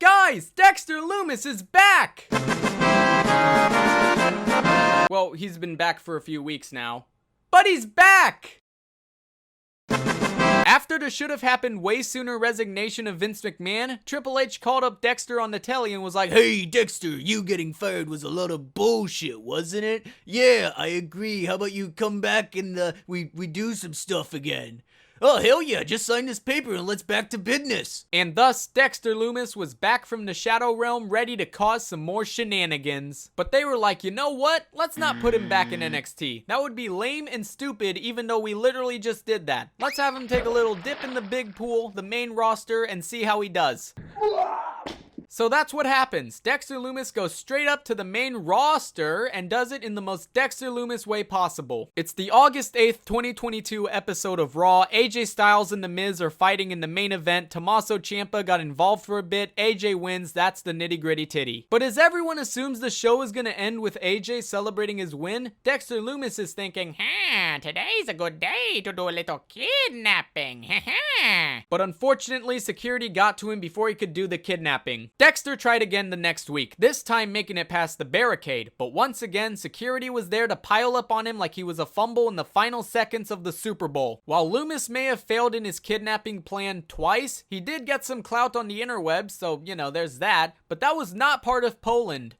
Guys, Dexter Lumis is back! Well, he's been back for a few weeks now. But he's back! After the should-have-happened way sooner resignation of Vince McMahon, Triple H called up Dexter on the telly and was like, "Hey, Dexter, you getting fired was a lot of bullshit, wasn't it? Yeah, I agree. How about you come back and we do some stuff again?" "Oh, hell yeah, just sign this paper and let's back to business." And thus, Dexter Lumis was back from the Shadow Realm ready to cause some more shenanigans. But they were like, you know what? Let's not put him back in NXT. That would be lame and stupid even though we literally just did that. Let's have him take a little dip in the big pool, the main roster, and see how he does. So that's what happens. Dexter Lumis goes straight up to the main roster and does it in the most Dexter Lumis way possible. It's the August 8th, 2022 episode of Raw. AJ Styles and The Miz are fighting in the main event. Tommaso Ciampa got involved for a bit. AJ wins. That's the nitty gritty titty. But as everyone assumes the show is going to end with AJ celebrating his win, Dexter Lumis is thinking, today's a good day to do a little kidnapping. But unfortunately, security got to him before he could do the kidnapping. Dexter tried again the next week, this time making it past the barricade, but once again, security was there to pile up on him like he was a fumble in the final seconds of the Super Bowl. While Lumis may have failed in his kidnapping plan twice, he did get some clout on the interwebs, so, you know, there's that, but that was not part of Poland.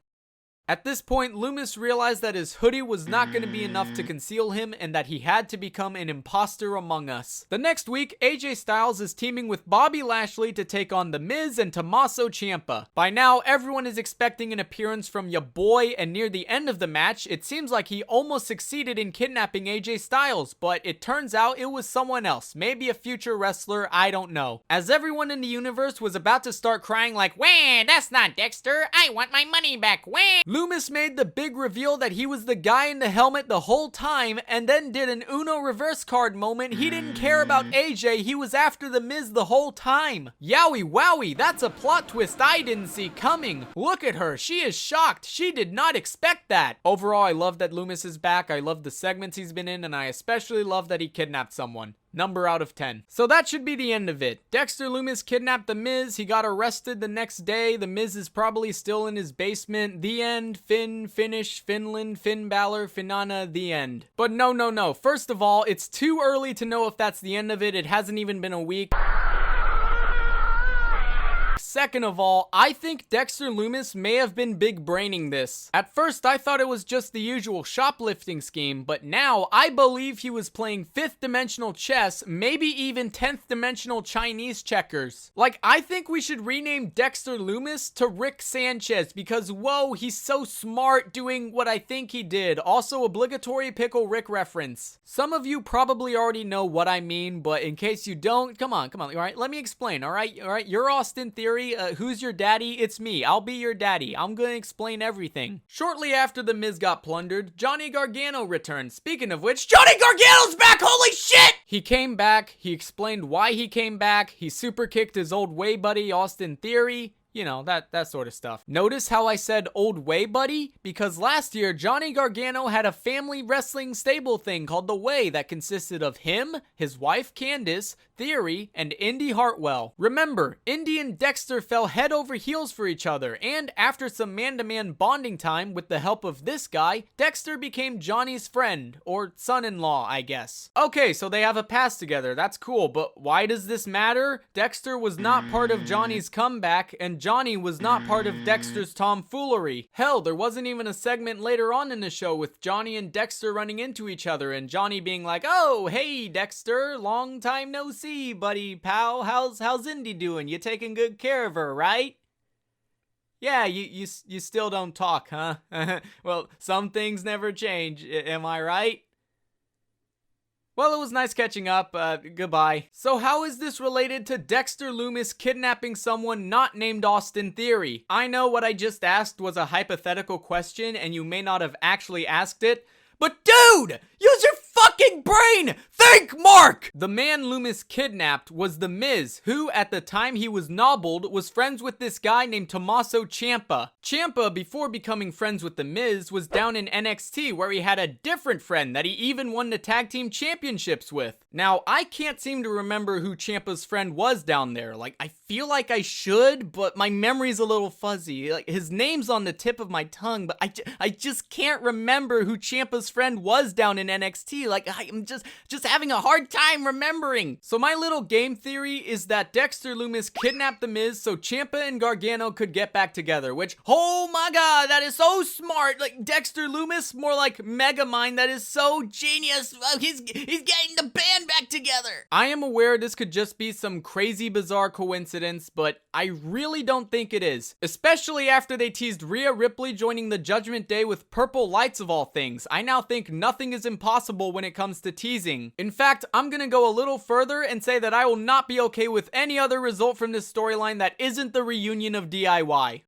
At this point, Lumis realized that his hoodie was not going to be enough to conceal him and that he had to become an imposter among us. The next week, AJ Styles is teaming with Bobby Lashley to take on The Miz and Tommaso Ciampa. By now, everyone is expecting an appearance from ya boy, and near the end of the match, it seems like he almost succeeded in kidnapping AJ Styles, but it turns out it was someone else, maybe a future wrestler, I don't know. As everyone in the universe was about to start crying like, "Wah, that's not Dexter, I want my money back, wah!" Lumis made the big reveal that he was the guy in the helmet the whole time and then did an Uno reverse card moment. He didn't care about AJ, he was after The Miz the whole time. Yowie wowie, that's a plot twist I didn't see coming. Look at her, she is shocked. She did not expect that. Overall, I love that Lumis is back. I love the segments he's been in, and I especially love that he kidnapped someone. Number out of 10. So that should be the end of it. Dexter Lumis kidnapped The Miz. He got arrested the next day. The Miz is probably still in his basement. The end. Finish, Finland, Finn Balor, Finana, the end. But no. First of all, it's too early to know if that's the end of it. It hasn't even been a week. Second of all, I think Dexter Lumis may have been big braining this. At first, I thought it was just the usual shoplifting scheme, but now I believe he was playing 5th dimensional chess, maybe even 10th dimensional Chinese checkers. Like, I think we should rename Dexter Lumis to Rick Sanchez because, whoa, he's so smart doing what I think he did. Also, obligatory Pickle Rick reference. Some of you probably already know what I mean, but in case you don't, come on, all right, let me explain, all right, you're Austin Theory. Who's your daddy? It's me. I'll be your daddy. I'm gonna explain everything. Shortly after The Miz got plundered, Johnny Gargano returned. Speaking of which, Johnny Gargano's back! Holy shit! He came back. He explained why he came back. He super kicked his old way buddy, Austin Theory. You know, that sort of stuff. Notice how I said old way buddy? Because last year, Johnny Gargano had a family wrestling stable thing called The Way that consisted of him, his wife Candice, Theory, and Indy Hartwell. Remember, Indy and Dexter fell head over heels for each other, and after some man-to-man bonding time with the help of this guy, Dexter became Johnny's friend, or son-in-law, I guess. Okay, so they have a past together, that's cool, but why does this matter? Dexter was not part of Johnny's comeback, and Johnny was not part of Dexter's tomfoolery. Hell, there wasn't even a segment later on in the show with Johnny and Dexter running into each other and Johnny being like, "Oh, hey Dexter, long time no see, buddy pal. How's Indy doing? You taking good care of her, right?" Yeah, you still don't talk, huh? Well, some things never change, am I right? Well, it was nice catching up. Goodbye. So how is this related to Dexter Lumis kidnapping someone not named Austin Theory? I know what I just asked was a hypothetical question and you may not have actually asked it, but dude, use your fucking fucking brain! Think, Mark! The man Lumis kidnapped was The Miz, who, at the time he was nobbled, was friends with this guy named Tommaso Ciampa. Ciampa, before becoming friends with The Miz, was down in NXT, where he had a different friend that he even won the tag team championships with. Now, I can't seem to remember who Ciampa's friend was down there. Like, I feel like I should, but my memory's a little fuzzy. Like, his name's on the tip of my tongue, but I just can't remember who Ciampa's friend was down in NXT. Like, I'm just having a hard time remembering. So my little game theory is that Dexter Lumis kidnapped The Miz so Ciampa and Gargano could get back together, which, oh my god, that is so smart. Like, Dexter Lumis, more like Megamind, that is so genius. He's getting the band back together. I am aware this could just be some crazy bizarre coincidence, but I really don't think it is. Especially after they teased Rhea Ripley joining the Judgment Day with purple lights of all things. I now think nothing is impossible when it comes to teasing. In fact, I'm gonna go a little further and say that I will not be okay with any other result from this storyline that isn't the reunion of DIY.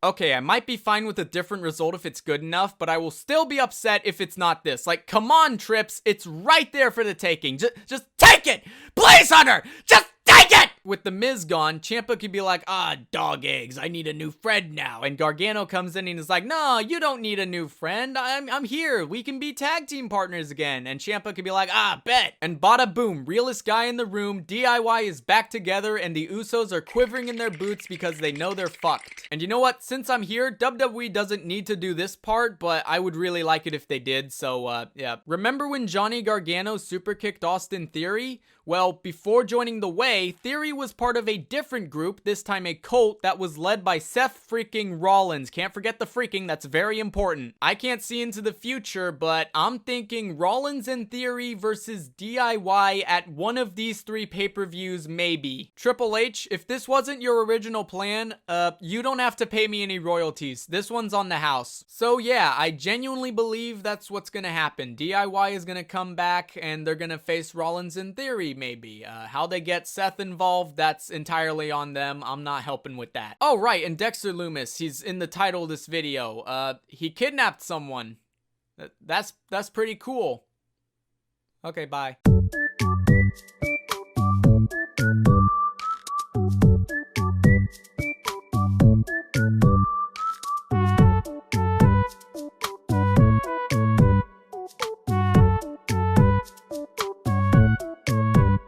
Okay, I might be fine with a different result if it's good enough, but I will still be upset if it's not this. Like, come on, Trips, it's right there for the taking. Just take it! Please, Hunter! Just take it! With The Miz gone, Ciampa could be like, dog eggs, I need a new friend now. And Gargano comes in and is like, no, you don't need a new friend. I'm here. We can be tag team partners again. And Ciampa could be like, bet. And bada boom, realest guy in the room, DIY is back together and the Usos are quivering in their boots because they know they're fucked. And you know what? Since I'm here, WWE doesn't need to do this part, but I would really like it if they did. So, yeah. Remember when Johnny Gargano super kicked Austin Theory? Well, before joining The Way, Theory was part of a different group, this time a cult, that was led by Seth freaking Rollins. Can't forget the freaking, that's very important. I can't see into the future, but I'm thinking Rollins and Theory versus DIY at one of these 3 pay-per-views, maybe. Triple H, if this wasn't your original plan, you don't have to pay me any royalties. This one's on the house. So yeah, I genuinely believe that's what's gonna happen. DIY is gonna come back and they're gonna face Rollins and Theory, maybe. How they get Seth involved, that's entirely on them. I'm not helping with that. Oh, right, and Dexter Lumis, he's in the title of this video. He kidnapped someone. That's pretty cool. Okay, bye.